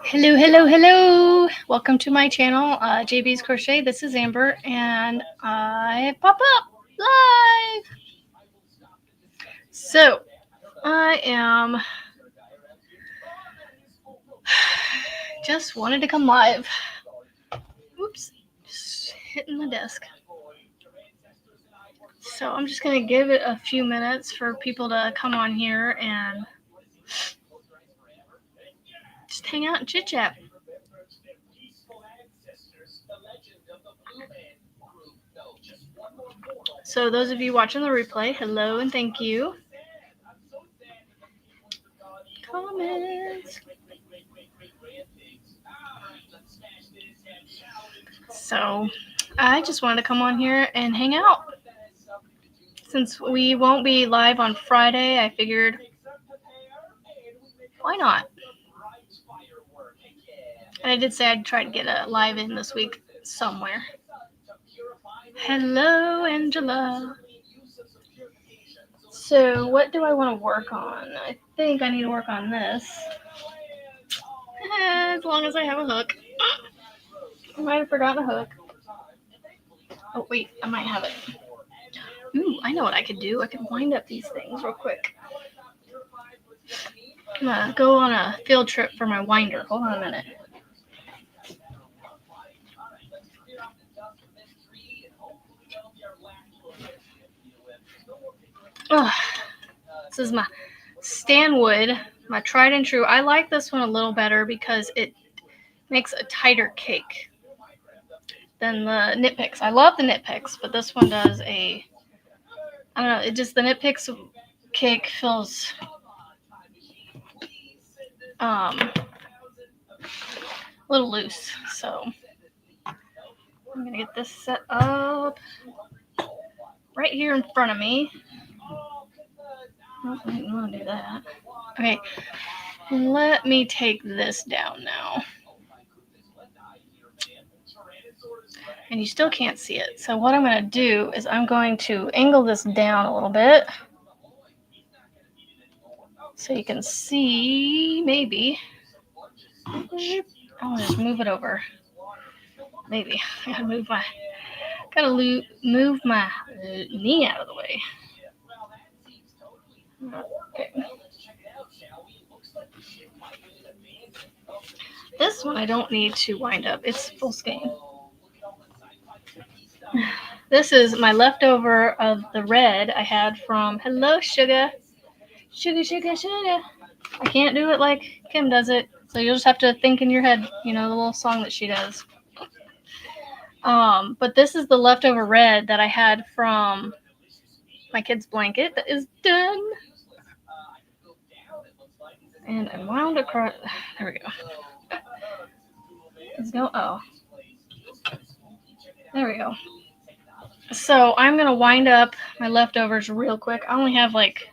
Hello, hello, hello. Welcome to my channel, JB's Crochet. This is Amber, and I pop up live. So, I am just wanted to come live. Oops, just hitting the desk. So, I'm just going to give it a few minutes for people to come on here and just hang out and chit chat. So, those of you watching the replay, hello and thank you. Comments. So, I just wanted to come on here and hang out. Since we won't be live on Friday, I figured, why not? And I did say I'd try to get a live in this week somewhere. Hello, Angela. So, what do I want to work on? I think I need to work on this. As long as I have a hook. I might have forgotten a hook. Oh, wait, I might have it. Ooh, I know what I could do. I could wind up these things real quick. I'm going to go on a field trip for my winder. Hold on a minute. Oh, this is my Stanwood, my tried and true. I like this one a little better because it makes a tighter cake than the Knit Picks. I love the Knit Picks, but this one does I don't know, the Knit Picks cake feels a little loose. So I'm going to get this set up right here in front of me. Oh, I didn't want to do that. Okay, let me take this down now. And you still can't see it. So what I'm going to do is I'm going to angle this down a little bit so you can see, maybe. I'll just move it over. Maybe. I gotta move my knee out of the way. Okay. This one I don't need to wind up. It's full skein. This is my leftover of the red I had from Hello Sugar. Sugar, sugar, sugar. I can't do it like Kim does it. So you'll just have to think in your head, the little song that she does. But this is the leftover red that I had from my kid's blanket that is done. And I wound across. There we go. Let's go. Oh. There we go. So I'm going to wind up my leftovers real quick. I only have like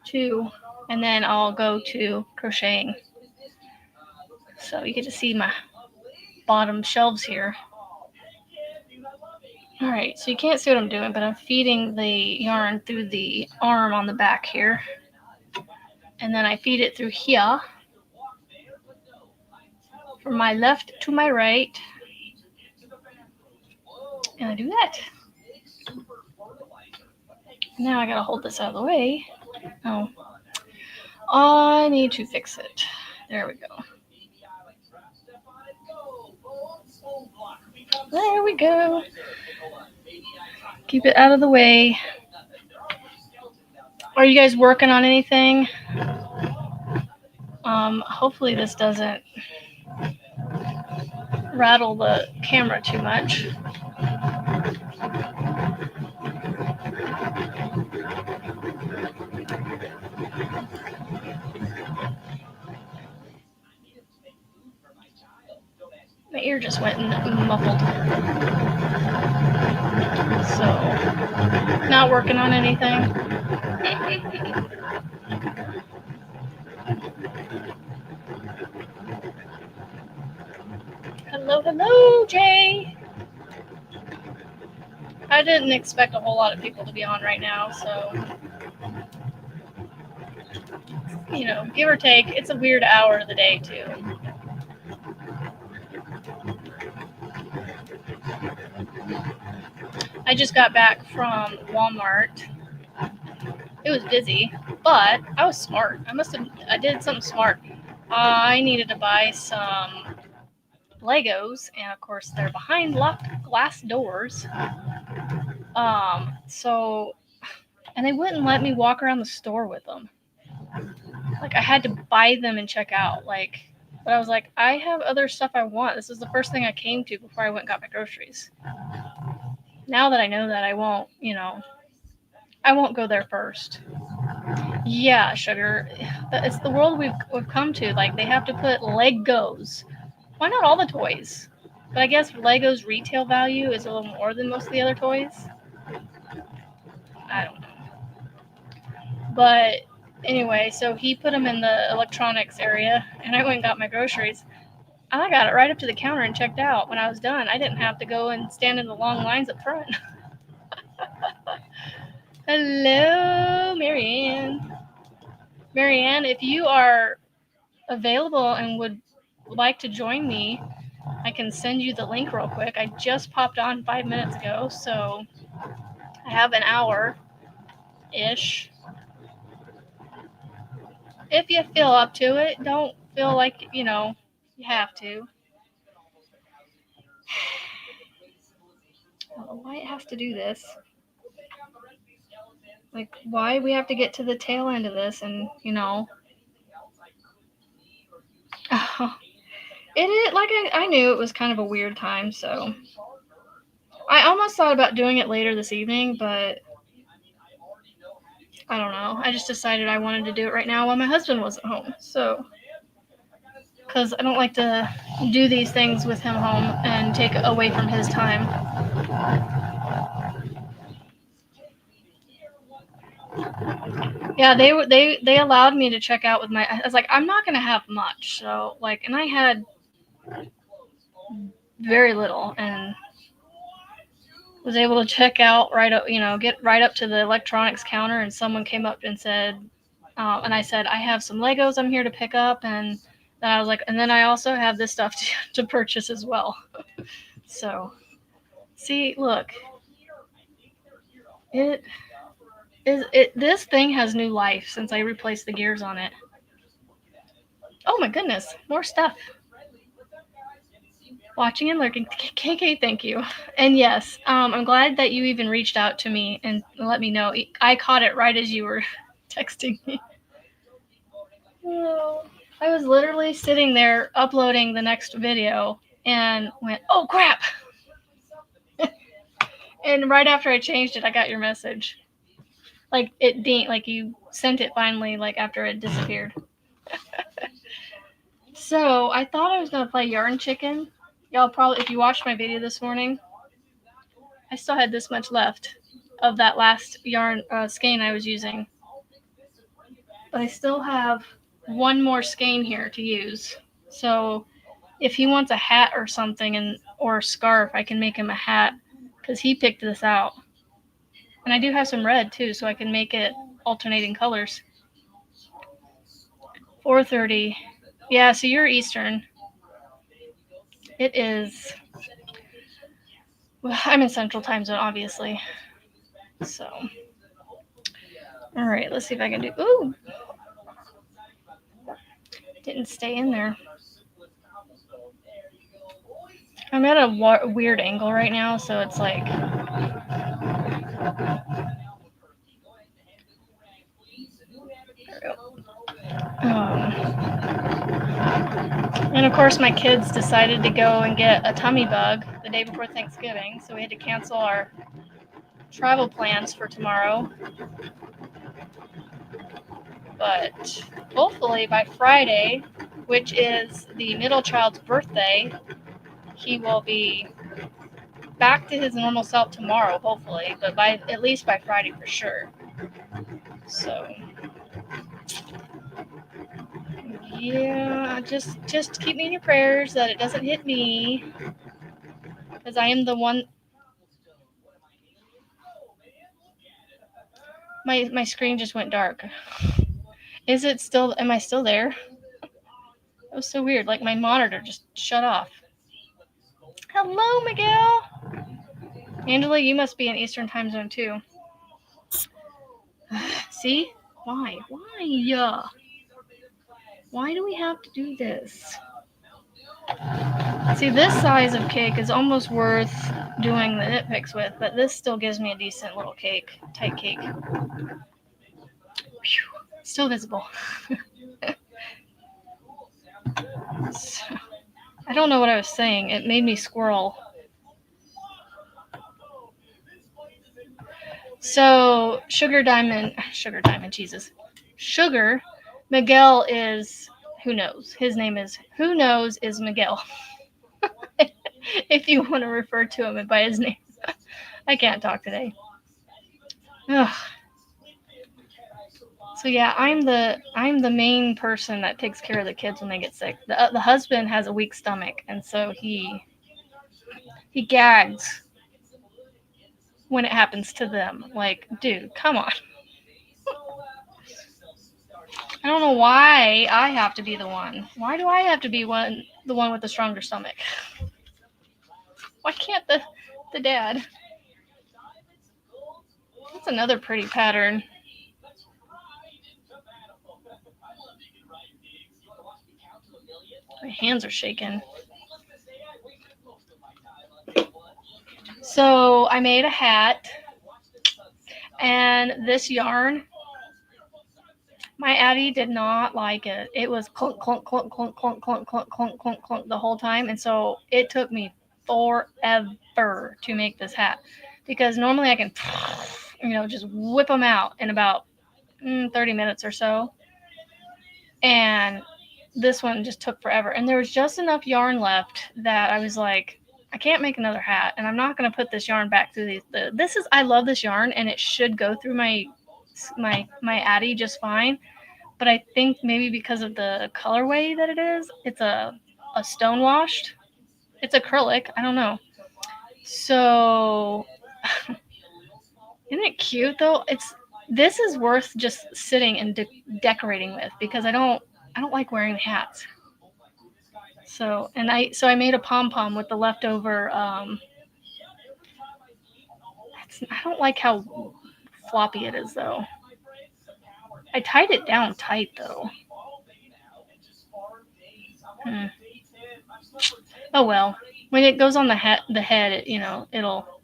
2. And then I'll go to crocheting. So you get to see my bottom shelves here. Alright, so you can't see what I'm doing, but I'm feeding the yarn through the arm on the back here. And then I feed it through here. From my left to my right. And I do that. Now I gotta hold this out of the way. Oh. I need to fix it. There we go. There we go. Keep it out of the way. Are you guys working on anything? Hopefully this doesn't rattle the camera too much. My ear just went muffled. So, not working on anything. Hello, hello, Jay. I didn't expect a whole lot of people to be on right now, so Give or take, it's a weird hour of the day too. I just got back from Walmart. It was busy, but I was smart. I did something smart. I needed to buy some Legos, and of course they're behind locked glass doors. So, and they wouldn't let me walk around the store with them. Like I had to buy them and check out. But I was like, I have other stuff I want. This is the first thing I came to before I went and got my groceries. Now that I know that, I won't go there first. Yeah, sugar. It's the world we've come to. Like they have to put Legos. Why not all the toys? But I guess Lego's retail value is a little more than most of the other toys. I don't know. But anyway, so he put them in the electronics area, and I went and got my groceries. I got it right up to the counter and checked out. When I was done, I didn't have to go and stand in the long lines up front. Hello, Marianne. Marianne, if you are available and would like to join me, I can send you the link real quick. I just popped on 5 minutes ago, so I have an hour-ish. If you feel up to it, don't feel like, you have to. I don't know why it has to do this. Like, why we have to get to the tail end of this and, it is, like, I knew it was kind of a weird time, so. I almost thought about doing it later this evening, but I don't know. I just decided I wanted to do it right now while my husband wasn't home, so. Because I don't like to do these things with him home and take away from his time. Yeah, they allowed me to check out with my. I was like, I'm not gonna have much, so and I had very little, and was able to check out right up, get right up to the electronics counter, and someone came up and said, and I said, I have some Legos I'm here to pick up, and then I was like, and then I also have this stuff to purchase as well. So, see, look, it this thing has new life since I replaced the gears on it. Oh my goodness, more stuff. Watching and lurking. KK, thank you. And yes, I'm glad that you even reached out to me and let me know. I caught it right as you were texting me. Oh, I was literally sitting there uploading the next video and went, oh crap! And right after I changed it, I got your message. Like you sent it finally, after it disappeared. So I thought I was gonna play Yarn Chicken. Y'all probably, if you watched my video this morning, I still had this much left of that last yarn skein I was using. But I still have one more skein here to use. So if he wants a hat or something or a scarf, I can make him a hat because he picked this out. And I do have some red too, so I can make it alternating colors. 4:30. Yeah, so you're Eastern. It is. Well, I'm in Central Time Zone, obviously. So. All right, let's see if I can do. Ooh. Didn't stay in there. I'm at a weird angle right now, so it's like. And of course, my kids decided to go and get a tummy bug the day before Thanksgiving, so we had to cancel our travel plans for tomorrow. But hopefully by Friday, which is the middle child's birthday, he will be back to his normal self tomorrow, hopefully, but at least by Friday for sure. So yeah, just keep me in your prayers that it doesn't hit me, because I am the one. My screen just went dark. Is it still, am I still there? It was so weird. Like my monitor just shut off. Hello, Miguel. Angela, you must be in Eastern time zone too. See? Why? Why do we have to do this? See, this size of cake is almost worth doing the nitpicks with, but this still gives me a decent little cake, tight cake. Whew. Still visible. I don't know what I was saying. It made me squirrel. So, Sugar, Jesus. Sugar, Miguel is, who knows? His name is, who knows is Miguel. If you want to refer to him by his name. I can't talk today. Ugh. So yeah, I'm the main person that takes care of the kids when they get sick. The husband has a weak stomach, and so he gags when it happens to them. Like, dude, come on. I don't know why I have to be the one. Why do I have to be the one with the stronger stomach? Why can't the dad? That's another pretty pattern. My hands are shaking. So I made a hat, and this yarn, my Addie did not like it. It was clunk, clunk, clunk, clunk, clunk, clunk, clunk, clunk, clunk, clunk the whole time, and so it took me forever to make this hat, because normally I can, just whip them out in about 30 minutes or so, and this one just took forever. And there was just enough yarn left that I was like, I can't make another hat, and I'm not going to put this yarn back through I love this yarn, and it should go through my Addie just fine. But I think maybe because of the colorway that it is, it's a stone washed. It's acrylic. I don't know. So, isn't it cute though? This is worth just sitting and decorating with, because I don't like wearing the hats. So I made a pom-pom with the leftover. I don't like how floppy it is though. I tied it down tight though. Oh well. When it goes on the head, it'll.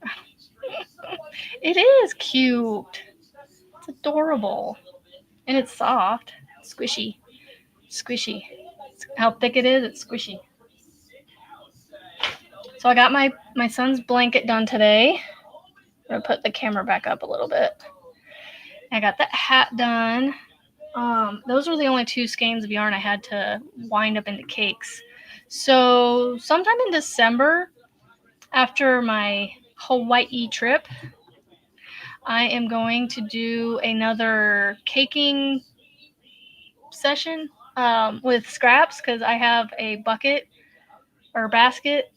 It is cute. It's adorable, and it's soft, squishy. How thick it is, it's squishy. So I got my son's blanket done today. I'm gonna put the camera back up a little bit. I got that hat done. Those were the only 2 skeins of yarn I had to wind up into cakes. So sometime in December, after my Hawaii trip, I am going to do another caking session with scraps, because I have a bucket or basket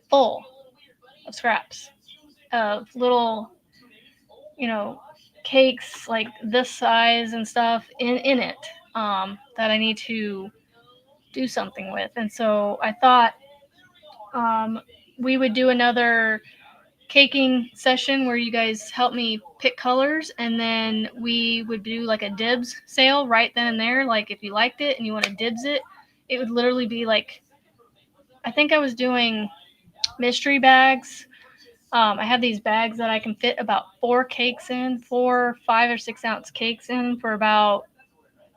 full of scraps of little, cakes like this size and stuff in it that I need to do something with. And so I thought we would do another caking session where you guys help me pick colors, and then we would do like a dibs sale right then and there. Like if you liked it and you want to dibs it, it would literally be like, I think I was doing mystery bags. I have these bags that I can fit about 4 cakes in, 4 5 or 6 ounce cakes in, for about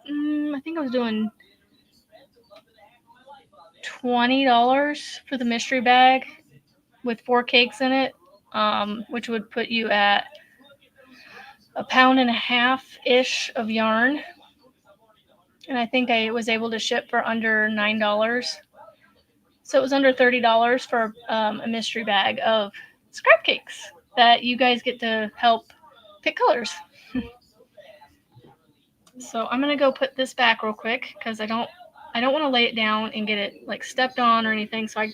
I think I was doing $20 for the mystery bag with 4 cakes in it, which would put you at a pound and a half ish of yarn. And I think I was able to ship for under $9. So it was under $30 for a mystery bag of scrap cakes that you guys get to help pick colors. So I'm gonna go put this back real quick, because I don't want to lay it down and get it like stepped on or anything. So I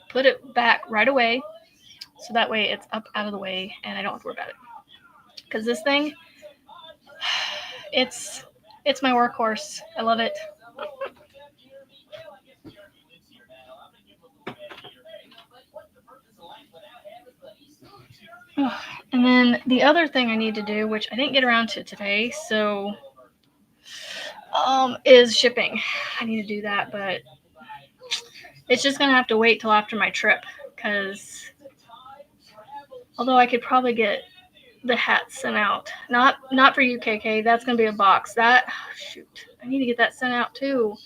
put it back right away, so that way it's up out of the way and I don't have to worry about it. Because this thing, it's It's my workhorse. I love it. And then the other thing I need to do, which I didn't get around to today, is shipping. I need to do that, but it's just gonna have to wait till after my trip, because although I could probably get the hat sent out, not for UKK, that's gonna be a box. That shoot, I need to get that sent out too.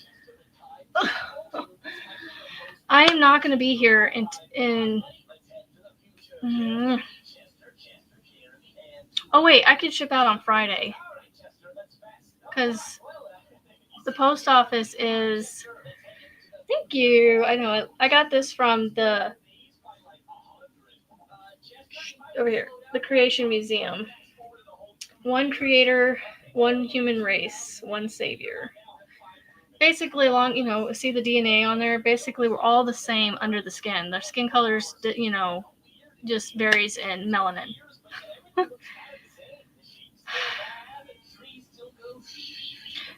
I am not gonna be here in. Oh wait, I could ship out on Friday, because the post office is. Thank you. I know it. I got this from the over here, the Creation Museum. One creator, one human race, one savior. Basically, see the DNA on there. Basically, we're all the same under the skin. Their skin colors, just varies in melanin.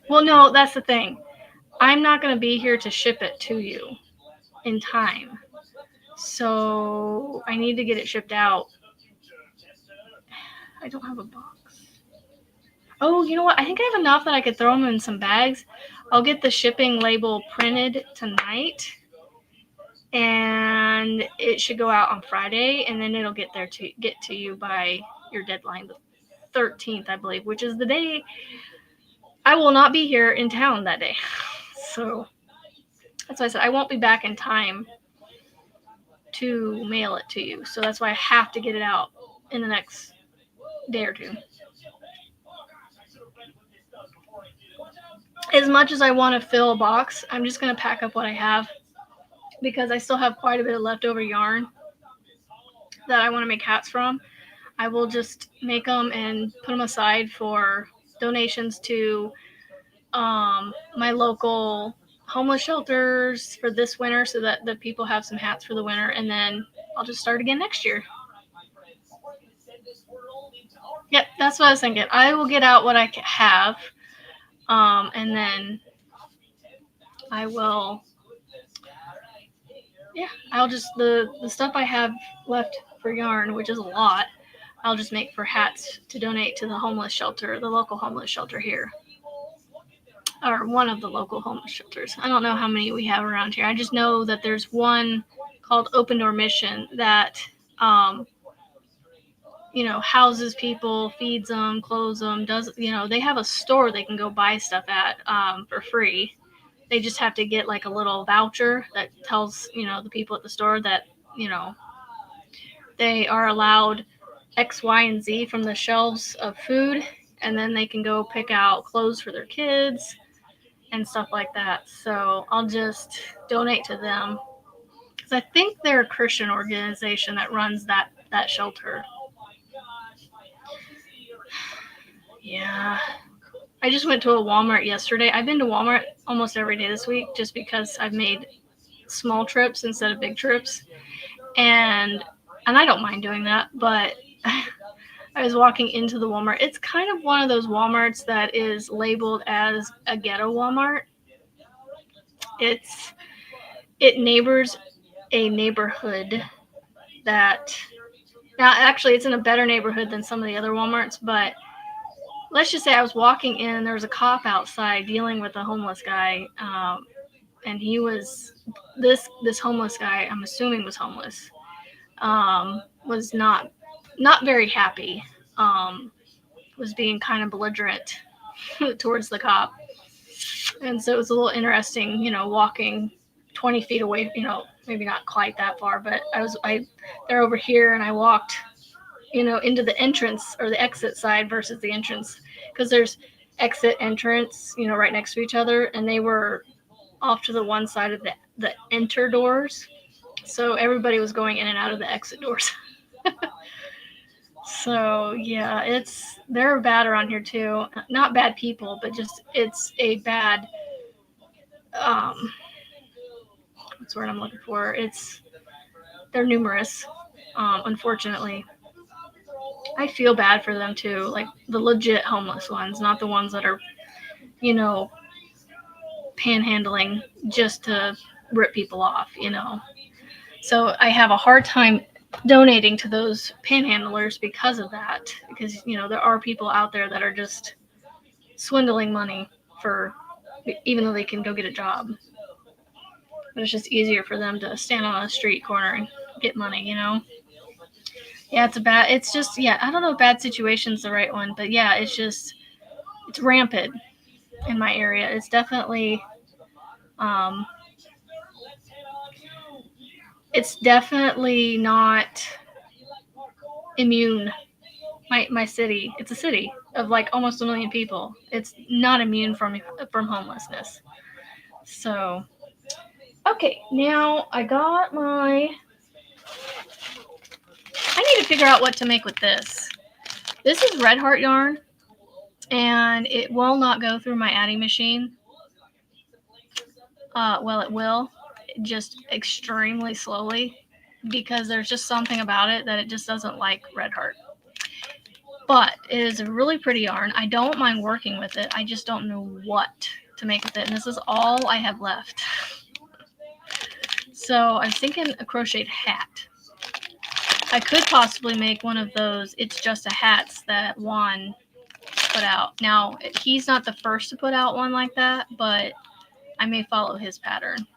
Well, no, that's the thing. I'm not going to be here to ship it to you in time. So I need to get it shipped out. I don't have a box. Oh, you know what? I think I have enough that I could throw them in some bags. I'll get the shipping label printed tonight, and it should go out on Friday, and then it'll get to you by your deadline, the 13th, I believe, which is the day I will not be here in town that day. So that's why I said I won't be back in time to mail it to you. So that's why I have to get it out in the next day or two. As much as I want to fill a box, I'm just going to pack up what I have, because I still have quite a bit of leftover yarn that I want to make hats from. I will just make them and put them aside for donations to my local homeless shelters for this winter, so that the people have some hats for the winter, and then I'll just start again next year. Yep, that's what I was thinking. I will get out what I have, and then I will. Yeah, I'll just the stuff I have left for yarn, which is a lot. I'll just make for hats to donate to the homeless shelter, the local homeless shelter here, or one of the local homeless shelters. I don't know how many we have around here. I just know that there's one called Open Door Mission that houses people, feeds them, clothes them, they have a store they can go buy stuff at for free. They just have to get like a little voucher that tells, the people at the store that, they are allowed X, Y, and Z from the shelves of food, and then they can go pick out clothes for their kids and stuff like that. So I'll just donate to them, because I think they're a Christian organization that runs that shelter. Yeah. I just went to a Walmart yesterday. I've been to Walmart almost every day this week, just because I've made small trips instead of big trips. And I don't mind doing that, but I was walking into the Walmart. It's kind of one of those Walmarts that is labeled as a ghetto Walmart. It neighbors a neighborhood that, now actually it's in a better neighborhood than some of the other Walmarts, but let's just say I was walking in and there was a cop outside dealing with a homeless guy, and he was this homeless guy, I'm assuming was homeless, was not very happy, was being kind of belligerent towards the cop. And so it was a little interesting, walking 20 feet away, maybe not quite that far, but they're over here, and I walked, into the entrance or the exit side versus the entrance, because there's exit, entrance, right next to each other, and they were off to the one side of the enter doors. So everybody was going in and out of the exit doors. So yeah, they're bad around here too. Not bad people, but just it's a bad what's the word I'm looking for? They're numerous, unfortunately. I feel bad for them too, like the legit homeless ones, not the ones that are you know, panhandling just to rip people off, you know. So I have a hard time donating to those panhandlers because of that. Because, you know, there are people out there that are just swindling money for, even though they can go get a job. But it's just easier for them to stand on a street corner and get money, you know. Yeah, it's just, yeah, I don't know if bad situation's the right one, but yeah, it's rampant in my area. It's definitely, um, it's definitely not immune. My city, it's a city of like almost 1 million people. It's not immune from homelessness. So, okay, now I got my. I need to figure out what to make with this. This is Red Heart yarn, and it will not go through my adding machine. Well, it will, just extremely slowly, because there's just something about it that it just doesn't like Red Heart. But it is a really pretty yarn. I don't mind working with it. I just don't know what to make with it. And this is all I have left. So I was thinking a crocheted hat. I could possibly make one of those It's Just a Hats that Juan put out. Now, he's not the first to put out one like that, but I may follow his pattern.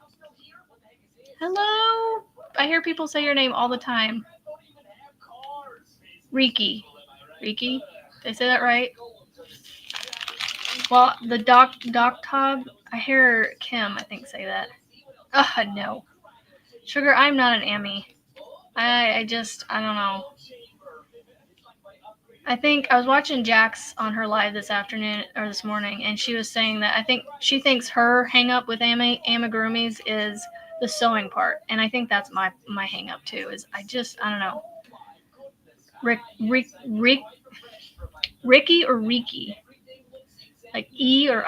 Hello! I hear people say your name all the time. Riki. Riki? Did I say that right? Well, the Doc Tog, I hear Kim, I think, say that. Ugh, no. Sugar, I'm not an Ammy. I don't know. I think I was watching Jax on her live this afternoon or this morning, and she was saying that I think she thinks her hang up with amigurumis is the sewing part, and I think that's my hang up too. Is I don't know. Ricky or Riki, like E or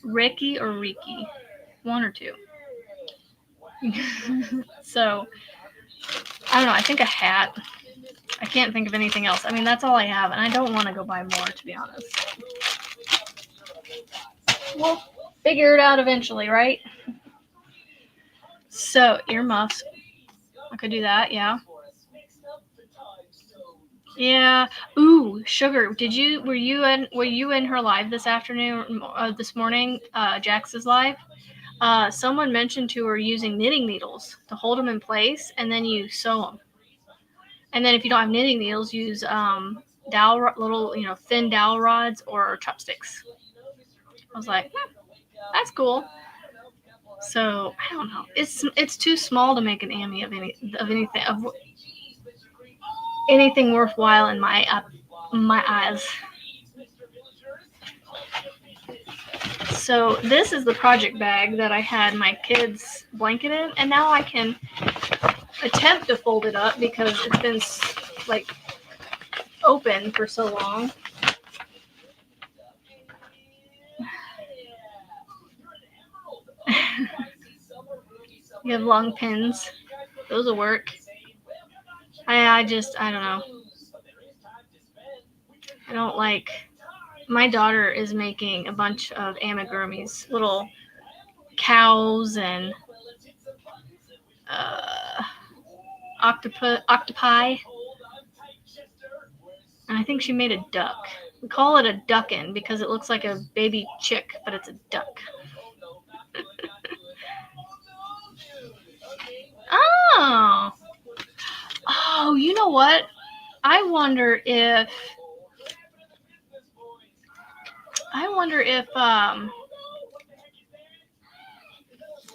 Ricky or Riki, one or two. So I don't know. I think a hat. I can't think of anything else. I mean, that's all I have, and I don't want to go buy more, to be honest. We'll figure it out eventually, right? So, earmuffs. I could do that, yeah. Yeah. Ooh, Sugar. Were you in her live this afternoon, this morning, Jax's live? Someone mentioned to her using knitting needles to hold them in place, and then you sew them. And then if you don't have knitting needles, use little, thin dowel rods or chopsticks. I was like, that's cool. So I don't know. It's too small to make an Ammy of anything worthwhile in my eyes. So this is the project bag that I had my kids' blanket in, and now I can attempt to fold it up because it's been like open for so long. You have long pins. Those will work. I don't know. I don't like. My daughter is making a bunch of amigurumis, little cows and octopi. And I think she made a duck. We call it a duckin because it looks like a baby chick, but it's a duck. Oh. Oh, you know what? I wonder if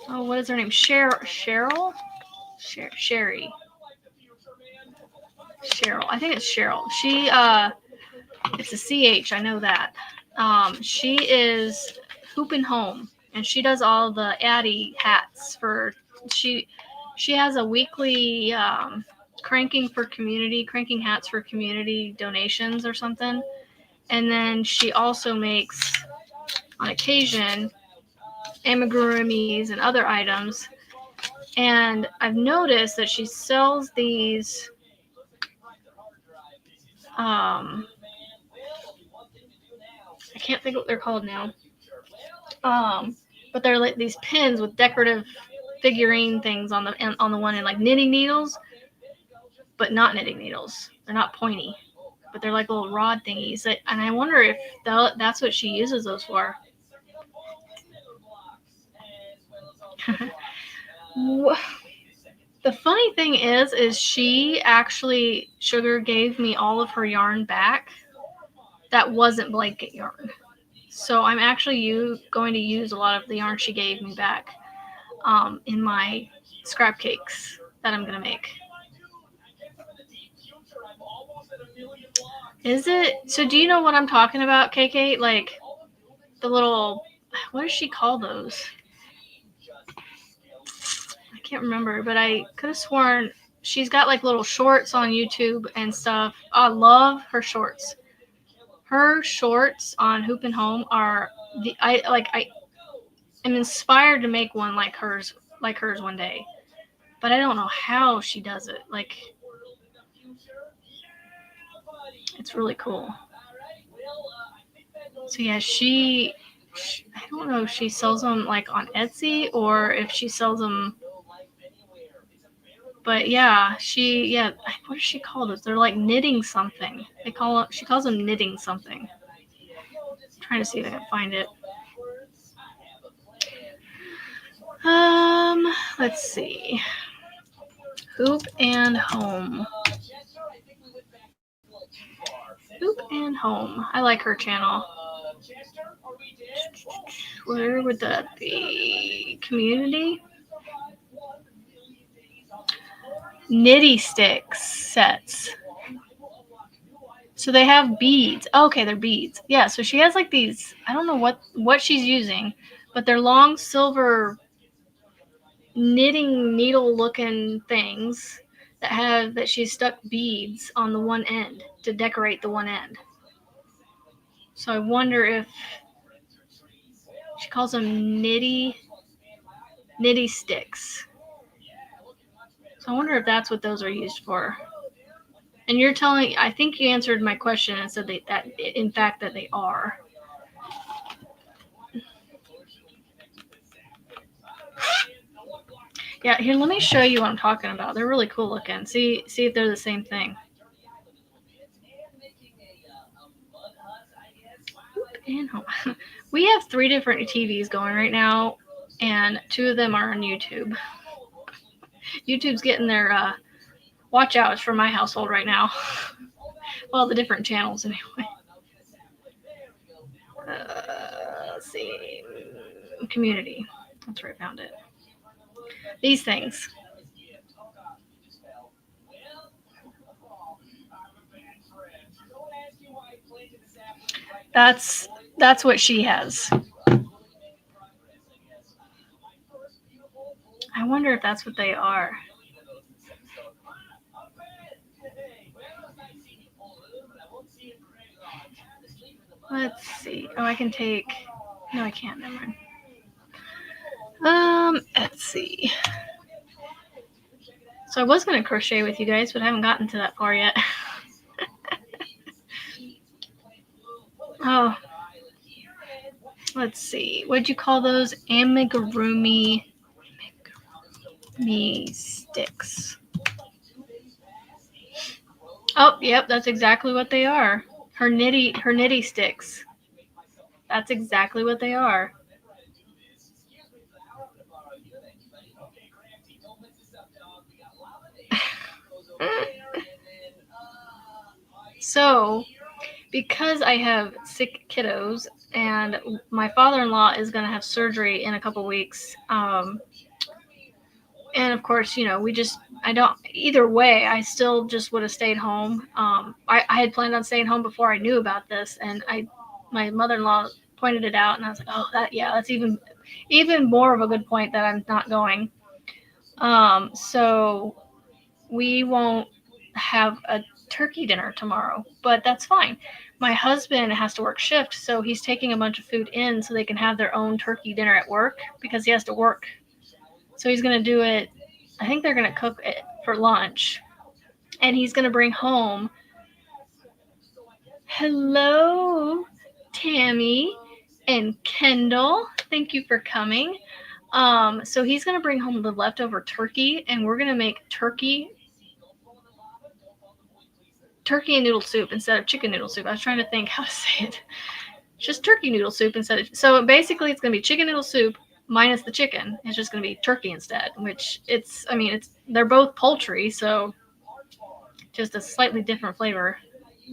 oh, what is her name? Cheryl? Sherry. Cheryl. I think it's Cheryl. She it's a CH, I know that. She is Hoopin' Home, and she does all the Addie hats for she has a weekly cranking hats for community donations or something. And then she also makes, on occasion, amigurumis and other items. And I've noticed that she sells these I can't think what they're called now. But they're like these pins with decorative figurine things on the one end, like knitting needles, but not knitting needles. They're not pointy, but they're like little rod thingies. And I wonder if that's what she uses those for. The funny thing is she actually, Sugar gave me all of her yarn back that wasn't blanket yarn. So I'm actually going to use a lot of the yarn she gave me back in my scrap cakes that I'm going to make. Is it? So do you know what I'm talking about, KK? Like the little, what does she call those? I can't remember, but I could have sworn she's got like little shorts on YouTube and stuff. I love her shorts. Her shorts on Hoop and Home are I am inspired to make one like hers one day. But I don't know how she does it. Like, it's really cool. So yeah, I don't know if she sells them like on Etsy or if she sells them. But yeah, what does she call those? They're like knitting something. She calls them knitting something. I'm trying to see if I can find it. Let's see. Hoop and Home. Hoop and Home. I like her channel. Where would that be? Community? Knitty sticks sets. So they have beads. Oh, okay, they're beads. Yeah, so she has like these, I don't know what she's using, but they're long silver knitting needle looking things that she's stuck beads on the one end to decorate the one end. So I wonder if she calls them knitty sticks. So I wonder if that's what those are used for. And I think you answered my question and said that in fact that they are. Yeah, here, let me show you what I'm talking about. They're really cool looking. See if they're the same thing. And Home. We have 3 different TVs going right now, and 2 of them are on YouTube. YouTube's getting their watch outs for my household right now. Well, the different channels anyway. Let's see. Community. That's where I found it. These things. That's what she has. I wonder if that's what they are. Let's see. Oh, I can take. No, I can't. Never mind. Let's see. So I was going to crochet with you guys, but I haven't gotten to that far yet. Oh. Let's see. What'd you call those? Amigurumi sticks. Oh, yep, that's exactly what they are. Her nitty sticks. That's exactly what they are. So, because I have sick kiddos and my father-in-law is going to have surgery in a couple weeks, and of course, either way, I still just would have stayed home. I had planned on staying home before I knew about this, and my mother-in-law pointed it out, and I was like, oh, that's even more of a good point that I'm not going. So we won't have a turkey dinner tomorrow, but that's fine. My husband has to work shift, so he's taking a bunch of food in so they can have their own turkey dinner at work because he has to work. So he's going to do it. I think they're going to cook it for lunch, and he's going to bring home. Hello. Tammy and Kendall. Thank you for coming. So he's going to bring home the leftover turkey, and we're going to make turkey and noodle soup instead of chicken noodle soup. I was trying to think how to say it. Just turkey noodle soup instead of... So basically it's going to be chicken noodle soup minus the chicken. It's just going to be turkey instead, which they're both poultry, so just a slightly different flavor,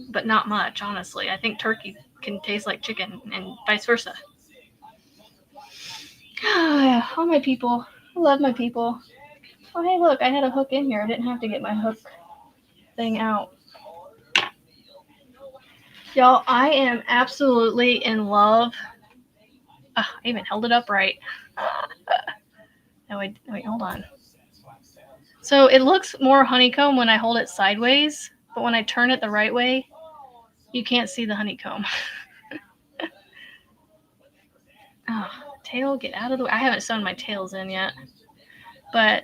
but not much, honestly. I think turkey can taste like chicken and vice versa. All my people. I love my people. Oh, hey, look, I had a hook in here. I didn't have to get my hook thing out. Y'all, I am absolutely in love. I even held it up right. No, wait, hold on. So it looks more honeycomb when I hold it sideways, but when I turn it the right way, you can't see the honeycomb. Oh, tail, get out of the way. I haven't sewn my tails in yet. But,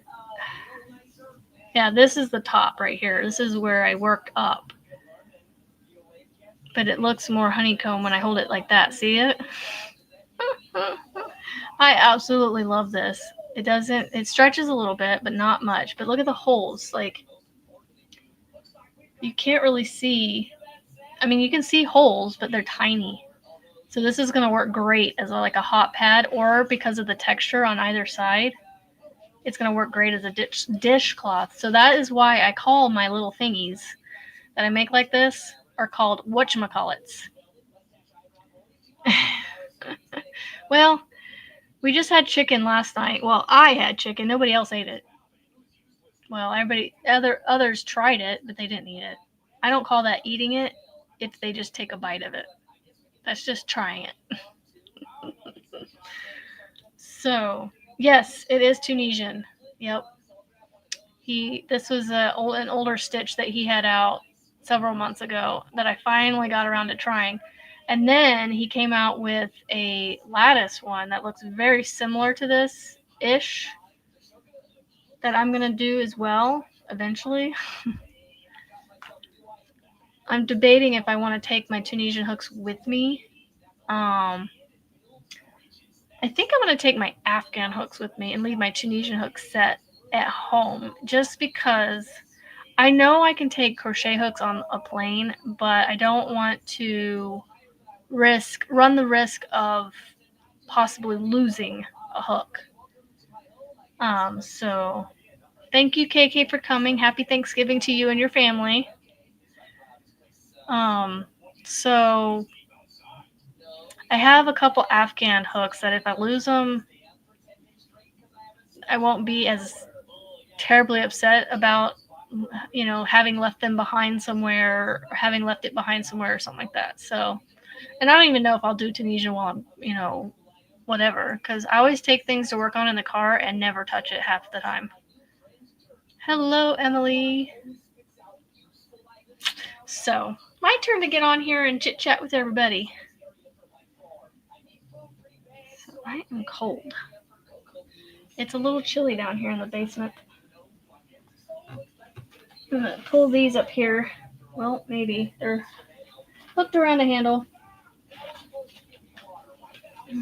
yeah, this is the top right here. This is where I work up. But it looks more honeycomb when I hold it like that. See it? I absolutely love this. It stretches a little bit, but not much. But look at the holes. Like, you can't really see. I mean, you can see holes, but they're tiny. So this is going to work great as like a hot pad, or because of the texture on either side, it's going to work great as a dishcloth. So that is why I call my little thingies that I make like this are called whatchamacallits. Well, we just had chicken last night. Well, I had chicken. Nobody else ate it. Well, others tried it, but they didn't eat it. I don't call that eating it if they just take a bite of it. That's just trying it. So, yes, it is Tunisian. Yep. This was an older stitch that he had out several months ago that I finally got around to trying. And then he came out with a lattice one that looks very similar to this-ish that I'm going to do as well eventually. I'm debating if I want to take my Tunisian hooks with me. I think I'm going to take my Afghan hooks with me and leave my Tunisian hook set at home, just because I know I can take crochet hooks on a plane, but I don't want to run the risk of possibly losing a hook. So thank you, KK, for coming. Happy Thanksgiving to you and your family. So I have a couple Afghan hooks that if I lose them, I won't be as terribly upset about, having left them behind somewhere, or having left it behind somewhere or something like that. So, and I don't even know if I'll do Tunisian while I'm, whatever, because I always take things to work on in the car and never touch it half the time. Hello, Emily. So, my turn to get on here and chit-chat with everybody. So, I am cold. It's a little chilly down here in the basement. I'm going to pull these up here. Well, maybe. They're hooked around a handle.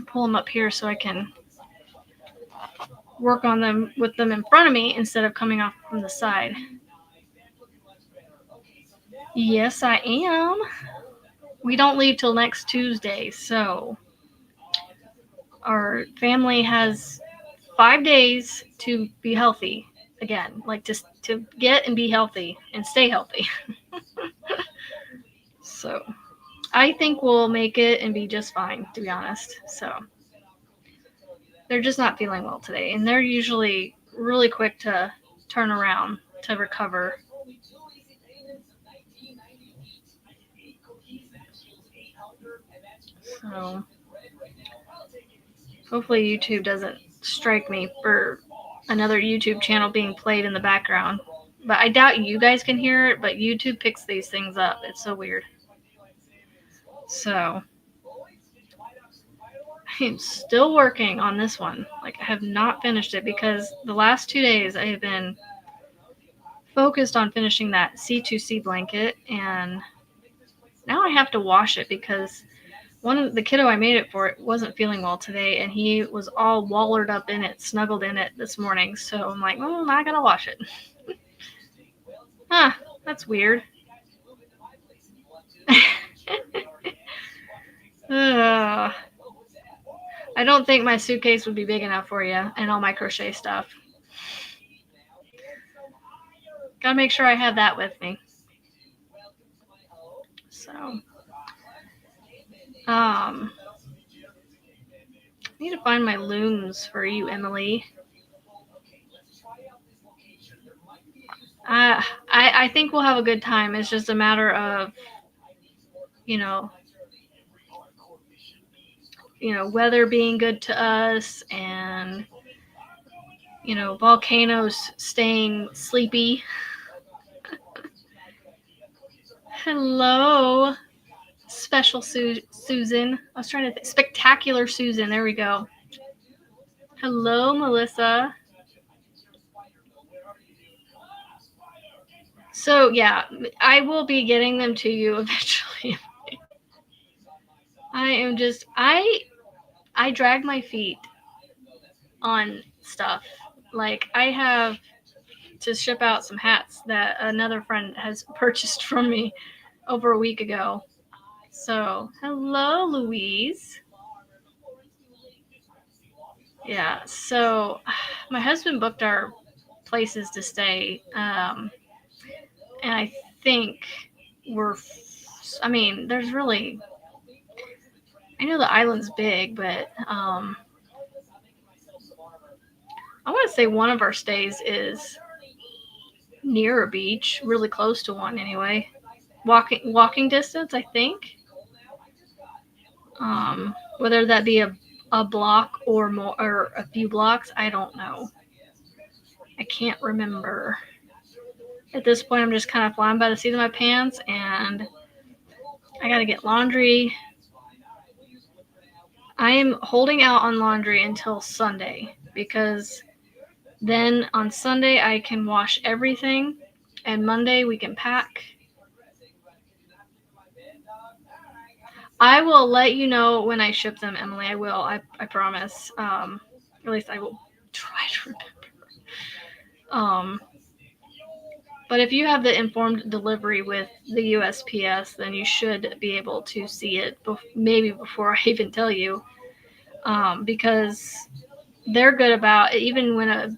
Pull them up here so I can work on them with them in front of me instead of coming off from the side. Yes, I am. We don't leave till next Tuesday, so our family has 5 days to be healthy again, like just to get and be healthy and stay healthy. So I think we'll make it and be just fine, to be honest. So they're just not feeling well today, and they're usually really quick to turn around to recover. So hopefully YouTube doesn't strike me for another YouTube channel being played in the background. But I doubt you guys can hear it, but YouTube picks these things up. It's so weird. So I'm still working on this one. Like, I have not finished it because the last 2 days I have been focused on finishing that C2C blanket, and now I have to wash it because the kiddo I made it for it wasn't feeling well today, and he was all wallered up in it, snuggled in it this morning. So I'm like, I'm not gonna wash it. Huh, that's weird. I don't think my suitcase would be big enough for you and all my crochet stuff. Gotta make sure I have that with me. So, I need to find my looms for you, Emily. I think we'll have a good time. It's just a matter of, you know, weather being good to us, and volcanoes staying sleepy. Hello, special Susan. I was trying to think. Spectacular Susan. There we go. Hello, Melissa. So yeah, I will be getting them to you eventually. I drag my feet on stuff. Like, I have to ship out some hats that another friend has purchased from me over a week ago. So, hello, Louise. Yeah, so my husband booked our places to stay, and I think there's really, I know the island's big, but I want to say one of our stays is near a beach, really close to one anyway. Walking distance, I think. Whether that be a block or more, or a few blocks, I don't know. I can't remember. At this point, I'm just kind of flying by the seat of my pants, and I gotta get laundry. I am holding out on laundry until Sunday, because then on Sunday I can wash everything, and Monday we can pack. I will let you know when I ship them, Emily. I will. I promise. At least I will try to remember. But if you have the informed delivery with the USPS, then you should be able to see it maybe before I even tell you, because they're good about it. Even when at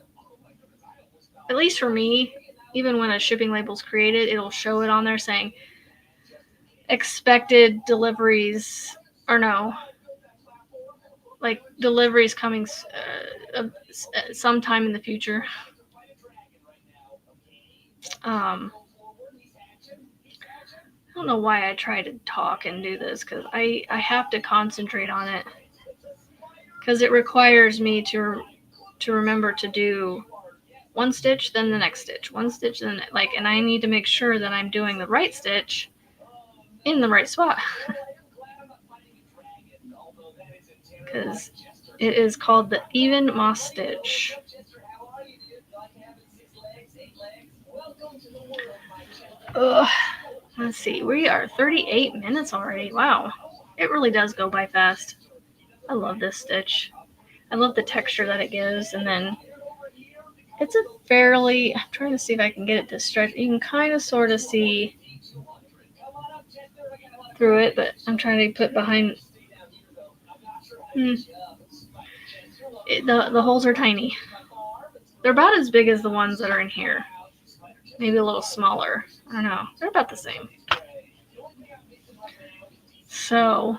least for me, even when a shipping label's created, it'll show it on there saying expected deliveries, or no, like deliveries coming sometime in the future. I don't know why I try to talk and do this, because I have to concentrate on it, because it requires me to remember to do one stitch, then the next stitch, one stitch, then and I need to make sure that I'm doing the right stitch in the right spot, because it is called the even moss stitch. Ugh. Let's see, we are 38 minutes already. Wow, it really does go by fast. I love this stitch. I love the texture that it gives, and then it's a fairly, I'm trying to see if I can get it to stretch. You can kind of sort of see through it, but I'm trying to put behind. The holes are tiny. They're about as big as the ones that are in here. Maybe a little smaller. I don't know. They're about the same. So,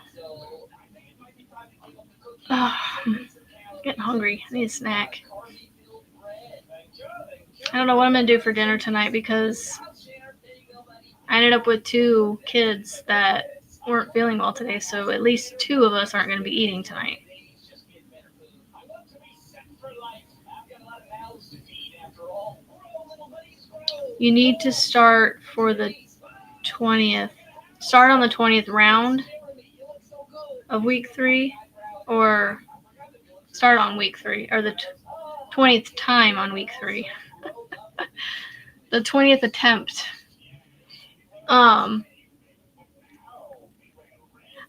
I'm getting hungry. I need a snack. I don't know what I'm going to do for dinner tonight, because I ended up with 2 kids that weren't feeling well today, so at least 2 of us aren't going to be eating tonight. You need to start for the 20th. Start on the 20th round of week 3, or start on week 3, or the 20th time on week 3. The 20th attempt.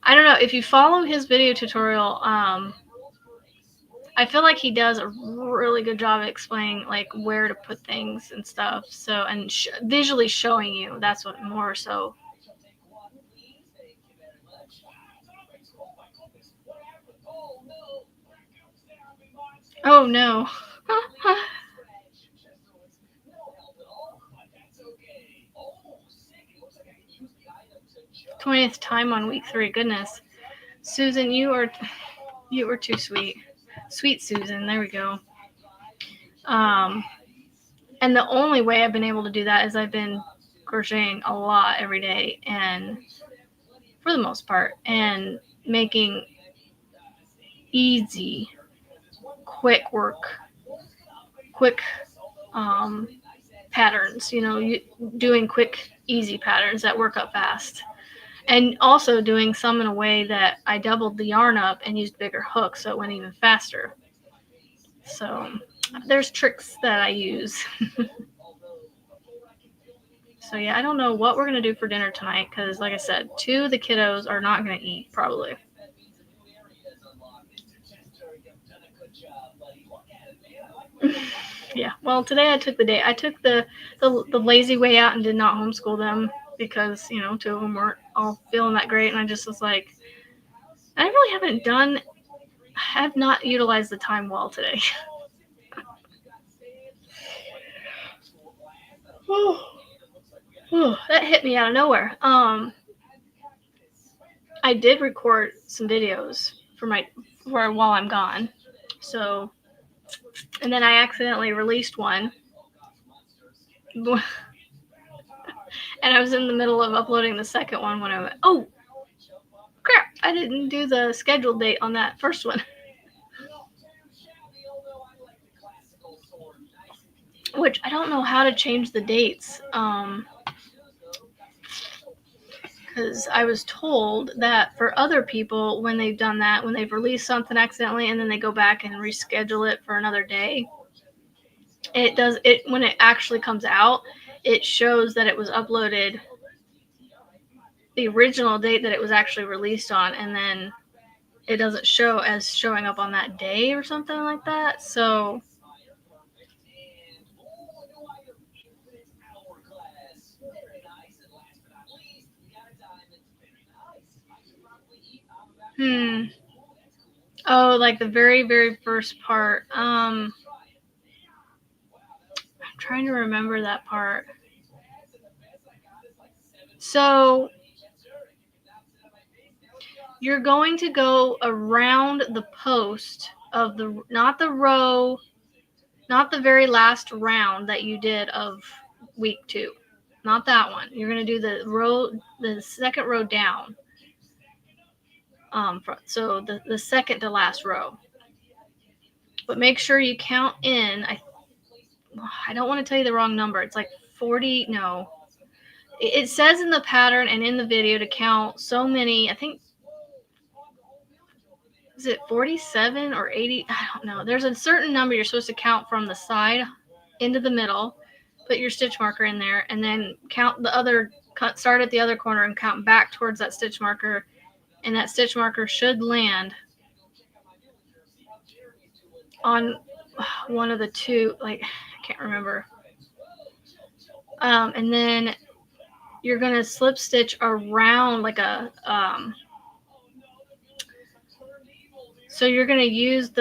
I don't know if you follow his video tutorial. I feel like he does a really good job of explaining like where to put things and stuff. So and visually showing you. That's what more so. Oh no. 20th time on week 3. Goodness. Susan, you are too sweet. Sweet Susan. There we go. And the only way I've been able to do that is I've been crocheting a lot every day, and for the most part, and making easy, quick work, quick patterns, doing quick, easy patterns that work up fast. And also doing some in a way that I doubled the yarn up and used bigger hooks so it went even faster. So there's tricks that I use. So yeah, I don't know what we're going to do for dinner tonight because, like I said, 2 of the kiddos are not going to eat probably. Yeah, well, today I took the day. I took the lazy way out and did not homeschool them because, 2 of them weren't all feeling that great. And I just was like, I really have not utilized the time well today. That hit me out of nowhere. I did record some videos for while I'm gone. So, and then I accidentally released one. And I was in the middle of uploading the second one when I went, oh, crap, I didn't do the scheduled date on that first one. Which I don't know how to change the dates. Because I was told that for other people, when they've done that, when they've released something accidentally and then they go back and reschedule it for another day, when it actually comes out, it shows that it was uploaded the original date that it was actually released on, and then it doesn't show as showing up on that day or something like that. So oh, like the very, very first part. I'm trying to remember that part. So you're going to go around the post of not the row, not the very last round that you did of week 2. Not that one. You're going to do the second row down. So the second to last row. But make sure you count in. I don't want to tell you the wrong number. It's like 40. No. It says in the pattern and in the video to count so many. I think, is it 47 or 80? I don't know. There's a certain number you're supposed to count from the side into the middle. Put your stitch marker in there, and then count start at the other corner and count back towards that stitch marker, and that stitch marker should land on one of the 2, like, I can't remember. And then you're going to slip stitch around like a, so you're going to use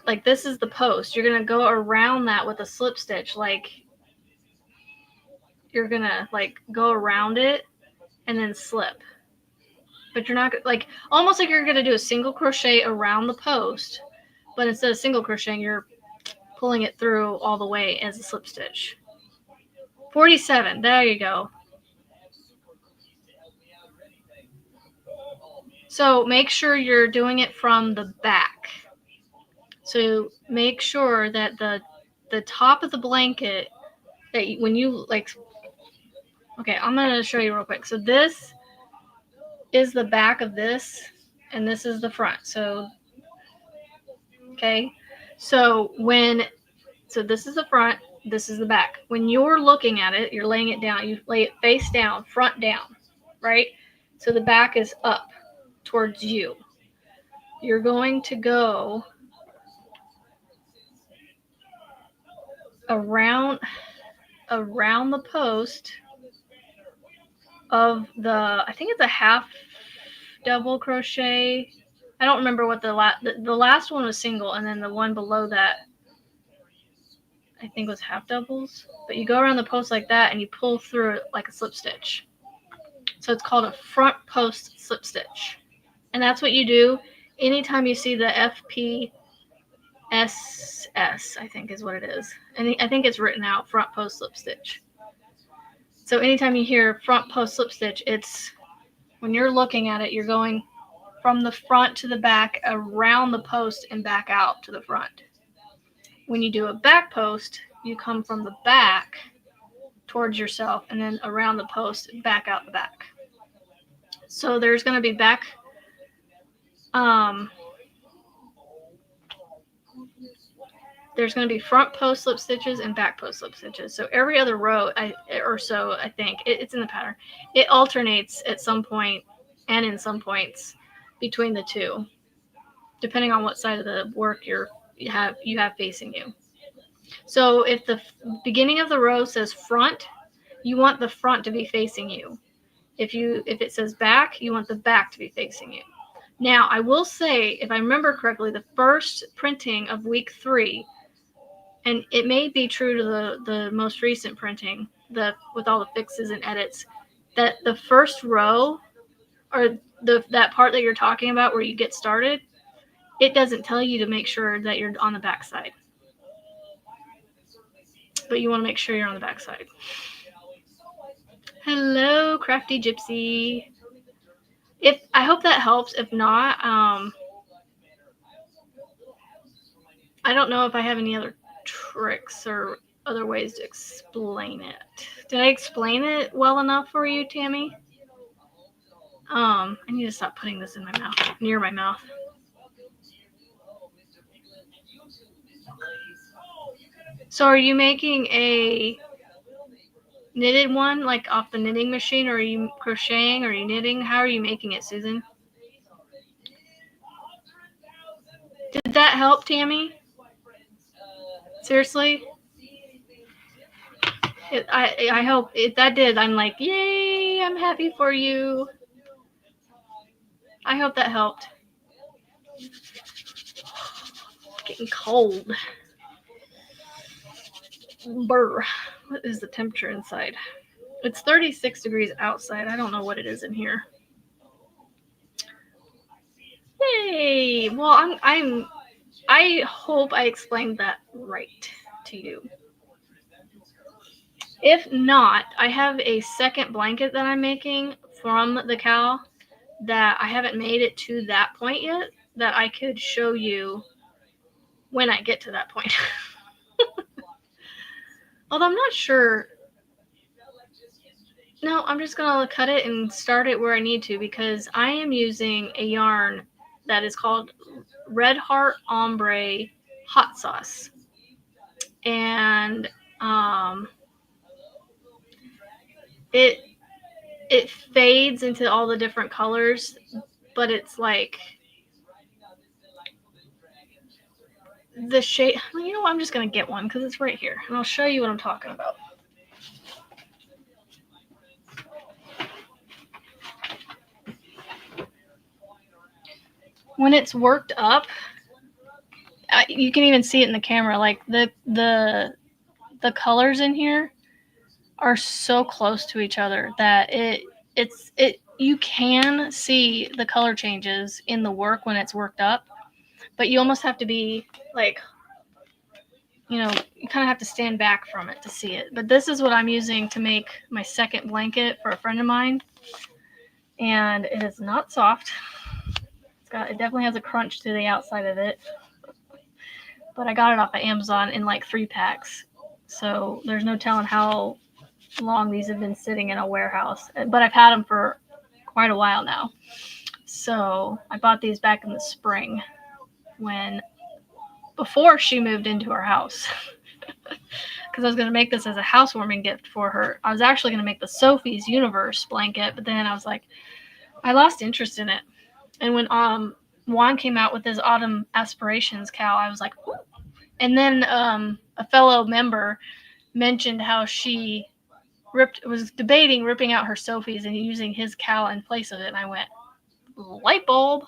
like this is the post. You're going to go around that with a slip stitch, like you're going to like go around it and then slip. But you're not like, almost like you're going to do a single crochet around the post, but instead of single crocheting, you're pulling it through all the way as a slip stitch. 47, there you go. So make sure you're doing it from the back. So make sure that the top of the blanket, that when you like, okay, I'm going to show you real quick. So this is the back of this, and this is the front. So, okay, so this is the front, this is the back. When you're looking at it, you're laying it down, you lay it face down, front down, right? So the back is up. towards you. You're going to go around the post of the, I think it's a half double crochet. I don't remember what the last one was single, and then the one below that I think was half doubles. But you go around the post like that and you pull through it like a slip stitch. So it's called a front post slip stitch. And that's what you do anytime you see the FPSS, I think is what it is. And I think it's written out, front post slip stitch. So anytime you hear front post slip stitch, it's when you're looking at it, you're going from the front to the back, around the post, and back out to the front. When you do a back post, you come from the back towards yourself and then around the post, back out the back. So there's going to be back, there's going to be front post slip stitches and back post slip stitches. So every other row or so, I think, it's in the pattern. It alternates at some point and in some points between the two, depending on what side of the work you have facing you. So if the beginning of the row says front, you want the front to be facing you. If it says back, you want the back to be facing you. Now, I will say, if I remember correctly, the first printing of week 3, and it may be true to the most recent printing, with all the fixes and edits, that the first row, or that part that you're talking about where you get started, it doesn't tell you to make sure that you're on the back side. But you want to make sure you're on the back side. Hello, Crafty Gypsy. I hope that helps. If not, I don't know if I have any other tricks or other ways to explain it. Did I explain it well enough for you, Tammy? I need to stop putting this in my mouth, near my mouth. So are you making a knitted one, like off the knitting machine, or are you crocheting, or are you knitting? How are you making it, Susan? Did that help, Tammy? Seriously? I hope that did. I'm like, yay, I'm happy for you. I hope that helped. Getting cold. Brr. What is the temperature inside? It's 36 degrees outside. I don't know what it is in here. Yay! Well, I hope I explained that right to you. If not, I have a second blanket that I'm making from the cow that I haven't made it to that point yet, that I could show you when I get to that point. Although I'm not sure. No, I'm just going to cut it and start it where I need to, because I am using a yarn that is called Red Heart Ombre Hot Sauce. And it fades into all the different colors, but it's like the shade. You know what? I'm just going to get one because it's right here, and I'll show you what I'm talking about. When it's worked up, you can even see it in the camera. Like the colors in here are so close to each other that you can see the color changes in the work when it's worked up, but you almost have to be like, you kind of have to stand back from it to see it. But this is what I'm using to make my second blanket for a friend of mine, and it is not soft. It definitely has a crunch to the outside of it, but I got it off of Amazon in like 3 packs, so there's no telling how long these have been sitting in a warehouse, but I've had them for quite a while now. So I bought these back in the spring before she moved into her house, because I was going to make this as a housewarming gift for her. I was actually going to make the Sophie's Universe blanket, but then I was like, I lost interest in it. And when Juan came out with his autumn aspirations cowl, I was like, ooh. And then a fellow member mentioned how she was debating ripping out her Sophie's and using his cowl in place of it, and I went, light bulb.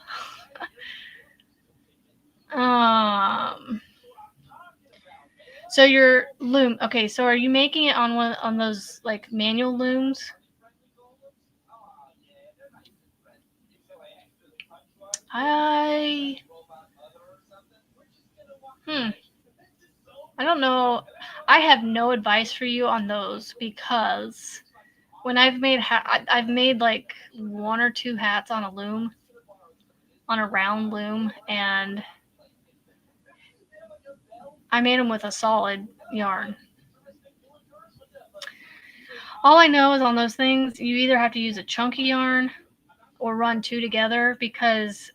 So your loom, okay, so are you making it on those like manual looms? I don't know. I have no advice for you on those because when I've made like one or two hats on a loom, on a round loom, and I made them with a solid yarn. All I know is on those things, you either have to use a chunky yarn or run two together, because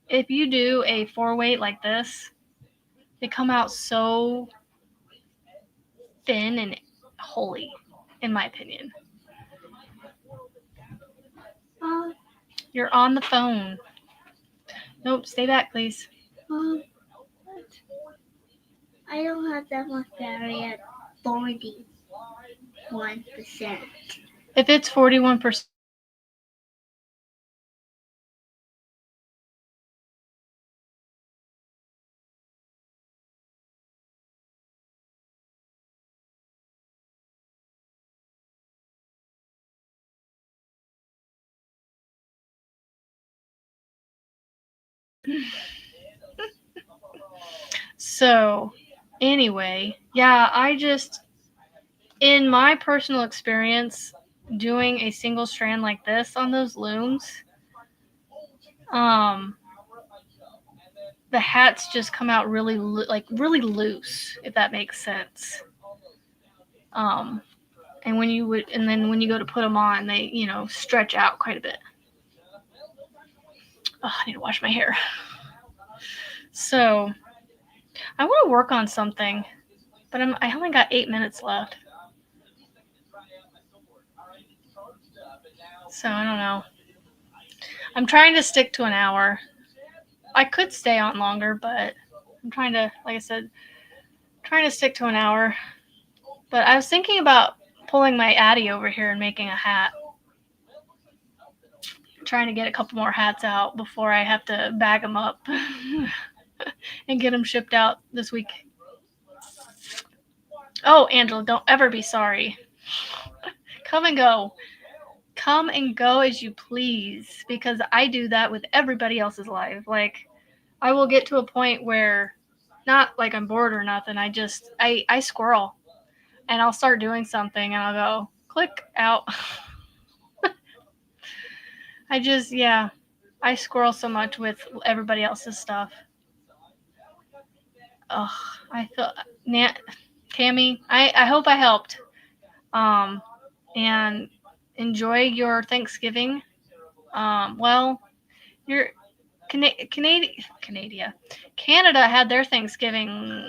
if you do a 4-weight like this, they come out so thin and holy, in my opinion. You're on the phone. Nope, stay back, please. What? I don't have that much battery at 41%. If it's 41%, so anyway, yeah, in my personal experience, doing a single strand like this on those looms, the hats just come out really really loose, if that makes sense. And then when you go to put them on, they stretch out quite a bit. Oh, I need to wash my hair. So I want to work on something, but I only got 8 minutes left. So I don't know. I'm trying to stick to an hour. I could stay on longer, but I'm trying to, like I said, trying to stick to an hour. But I was thinking about pulling my Addie over here and making a hat. Trying to get a couple more hats out before I have to bag them up and get them shipped out this week. Oh, Angela, don't ever be sorry. Come and go. Come and go as you please, because I do that with everybody else's life. Like, I will get to a point where, not like I'm bored or nothing, I squirrel, and I'll start doing something and I'll go, click, out. I squirrel so much with everybody else's stuff. Ugh, I feel, Tammy, I hope I helped. And enjoy your Thanksgiving. Well, you're Canada had their Thanksgiving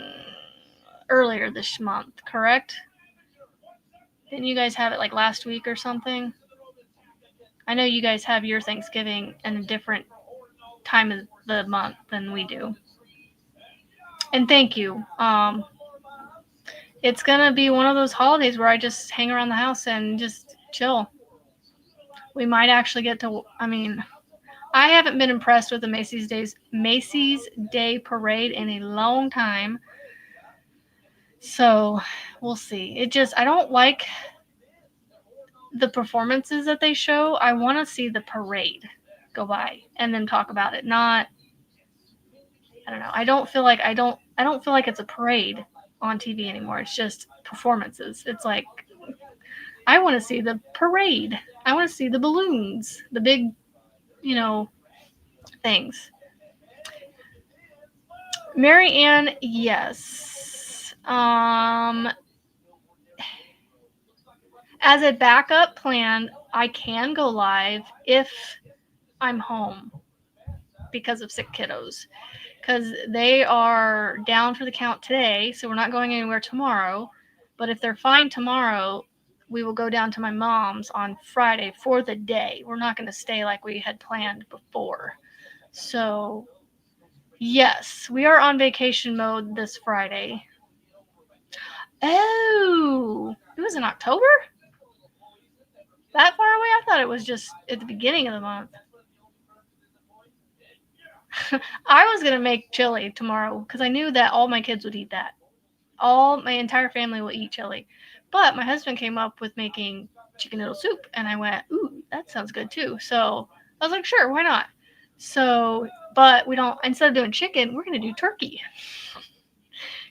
earlier this month, correct? Didn't you guys have it like last week or something? I know you guys have your Thanksgiving in a different time of the month than we do. And thank you. It's gonna be one of those holidays where I just hang around the house and just chill. We might actually get to. I haven't been impressed with the Macy's Day Parade in a long time. So we'll see. I don't like the performances that they show. I want to see the parade go by and then talk about it. Not, I don't know. I don't feel like it's a parade on TV anymore. It's just performances. It's like, I want to see the parade. I want to see the balloons, the big, things. Mary Ann, yes. As a backup plan, I can go live if I'm home because of sick kiddos. Because they are down for the count today, so we're not going anywhere tomorrow. But if they're fine tomorrow, we will go down to my mom's on Friday for the day. We're not going to stay like we had planned before. So, yes, we are on vacation mode this Friday. Oh, it was in October? That far away? I thought it was just at the beginning of the month. I was going to make chili tomorrow because I knew that all my kids would eat that. All my entire family will eat chili. But my husband came up with making chicken noodle soup, and I went, ooh, that sounds good too. So I was like, sure, why not? So, but we don't, instead of doing chicken, we're going to do turkey.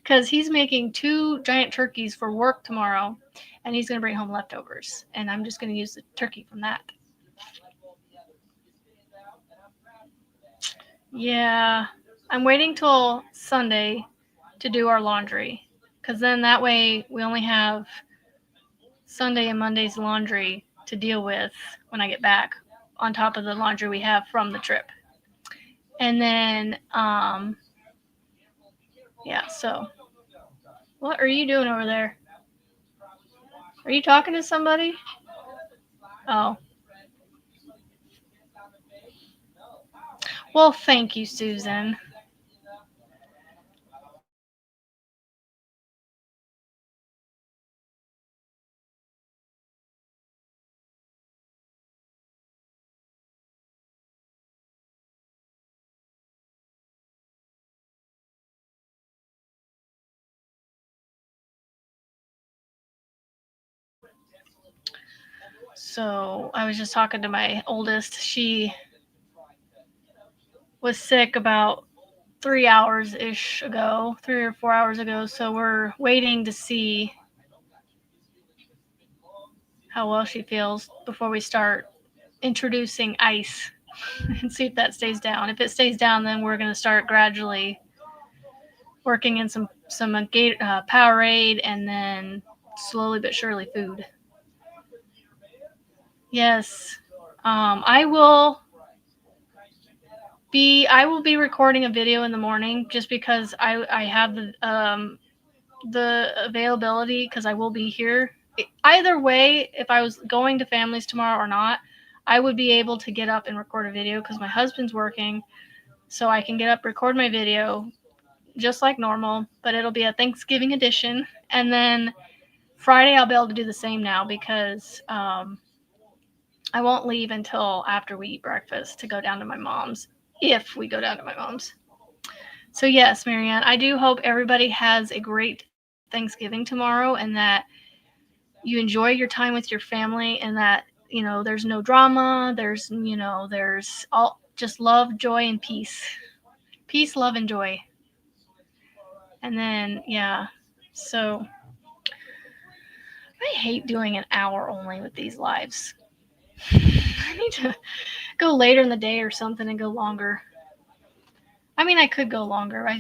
Because he's making 2 giant turkeys for work tomorrow, and he's going to bring home leftovers. And I'm just going to use the turkey from that. Yeah, I'm waiting till Sunday to do our laundry. Because then that way we only have Sunday and Monday's laundry to deal with when I get back, on top of the laundry we have from the trip. And then, yeah, so what are you doing over there? Are you talking to somebody? Oh. Well, thank you, Susan. So I was just talking to my oldest. She was sick about 3 hours ish ago, 3 or 4 hours ago. So we're waiting to see how well she feels before we start introducing ice and see if that stays down. If it stays down, then we're going to start gradually working in some Powerade, and then slowly but surely food. Yes, I will be recording a video in the morning just because I have the availability because I will be here. Either way, if I was going to families tomorrow or not, I would be able to get up and record a video because my husband's working, so I can get up, record my video just like normal, but it'll be a Thanksgiving edition. And then Friday I'll be able to do the same now because I won't leave until after we eat breakfast to go down to my mom's, if we go down to my mom's. So yes, Marianne, I do hope everybody has a great Thanksgiving tomorrow, and that you enjoy your time with your family, and that, there's no drama, there's all just love, joy, and peace. Peace, love, and joy. And then, yeah, so I hate doing an hour only with these lives. I need to go later in the day or something and go longer. I mean, I could go longer. I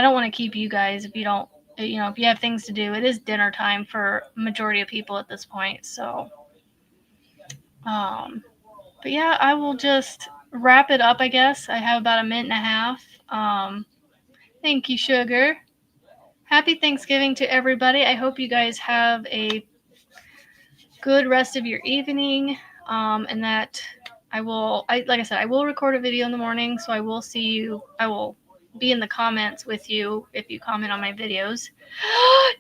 don't want to keep you guys if you don't, if you have things to do. It is dinner time for majority of people at this point. So, but yeah, I will just wrap it up, I guess. I have about a minute and a half. Thank you, Sugar. Happy Thanksgiving to everybody. I hope you guys have a good rest of your evening, and that like I said, I will record a video in the morning, so I will see you. I will be in the comments with you if you comment on my videos.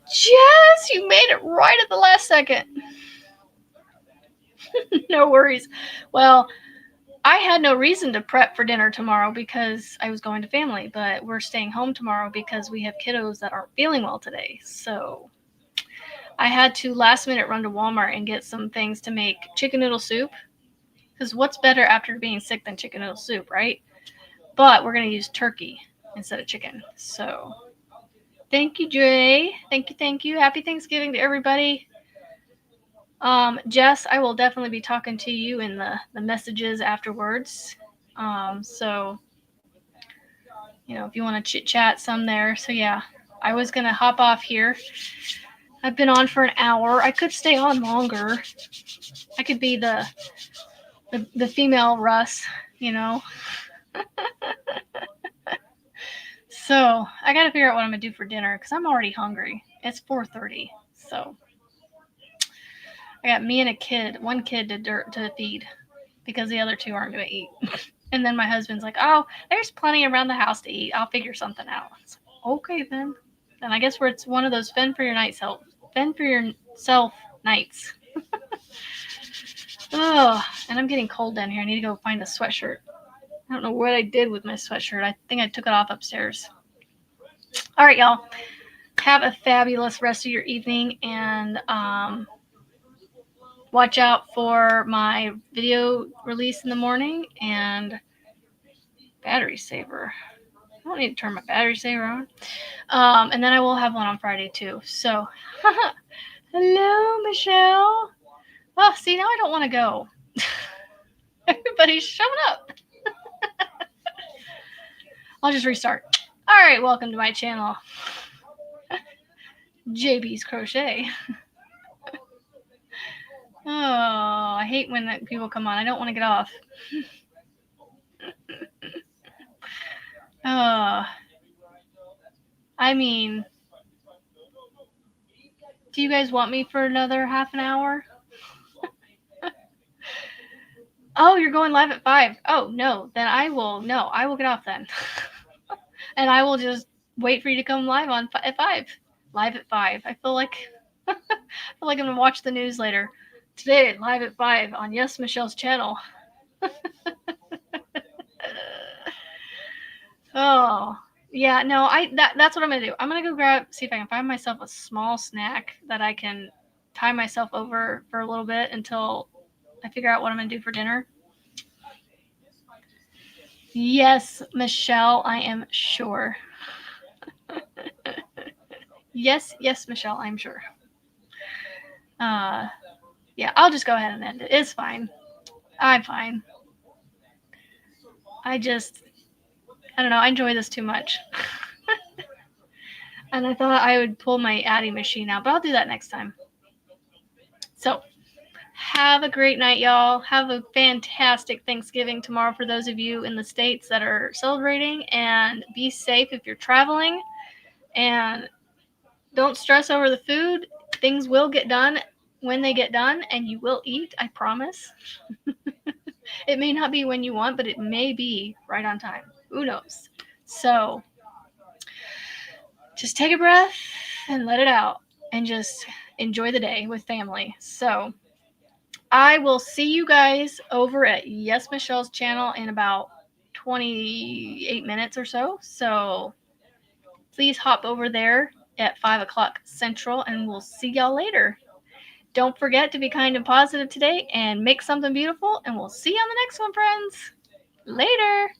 Jess, you made it right at the last second. No worries. Well, I had no reason to prep for dinner tomorrow because I was going to family, but we're staying home tomorrow because we have kiddos that aren't feeling well today. So I had to last minute run to Walmart and get some things to make chicken noodle soup. Because what's better after being sick than chicken noodle soup, right? But we're going to use turkey instead of chicken. So thank you, Dre. Thank you. Happy Thanksgiving to everybody. Jess, I will definitely be talking to you in the messages afterwards. So, if you want to chit chat some there. So yeah, I was going to hop off here. I've been on for an hour. I could stay on longer. I could be the female Russ, So I got to figure out what I'm going to do for dinner because I'm already hungry. It's 4:30. So I got me and one kid to feed because the other two aren't going to eat. And then my husband's like, oh, there's plenty around the house to eat. I'll figure something out. It's like, okay, then. And I guess it's one of those fend for yourself nights. Oh, and I'm getting cold down here. I need to go find a sweatshirt. I don't know what I did with my sweatshirt. I think I took it off upstairs. All right, y'all. Have a fabulous rest of your evening, and watch out for my video release in the morning and battery saver. I don't need to turn my battery saver on. And then I will have one on Friday too. So, hello, Michelle. Oh, see, now I don't want to go. Everybody's showing up. I'll just restart. All right, welcome to my channel, JB's Crochet. Oh, I hate when people come on. I don't want to get off. Oh, I mean, do you guys want me for another half an hour? Oh, you're going live at 5. Oh, no, then I will get off then. And I will just wait for you to come live at 5. Live at 5. I feel like I'm going to watch the news later. Today, live at 5 on Yes Michelle's channel. Oh, yeah, no, that's what I'm gonna do. I'm gonna go see if I can find myself a small snack that I can tie myself over for a little bit until I figure out what I'm gonna do for dinner. Yes, Michelle, I am sure. Yes, Michelle, I'm sure. Yeah, I'll just go ahead and end it. It's fine. I'm fine. I don't know, I enjoy this too much. And I thought I would pull my adding machine out, but I'll do that next time. So, have a great night, y'all. Have a fantastic Thanksgiving tomorrow for those of you in the States that are celebrating, and be safe if you're traveling. And don't stress over the food. Things will get done when they get done, and you will eat, I promise. It may not be when you want, but it may be right on time. Who knows? So, just take a breath and let it out, and just enjoy the day with family. So, I will see you guys over at Yes Michelle's channel in about 28 minutes or so. So please hop over there at 5 o'clock Central, and we'll see y'all later. Don't forget to be kind and positive today and make something beautiful, and we'll see you on the next one, friends. Later.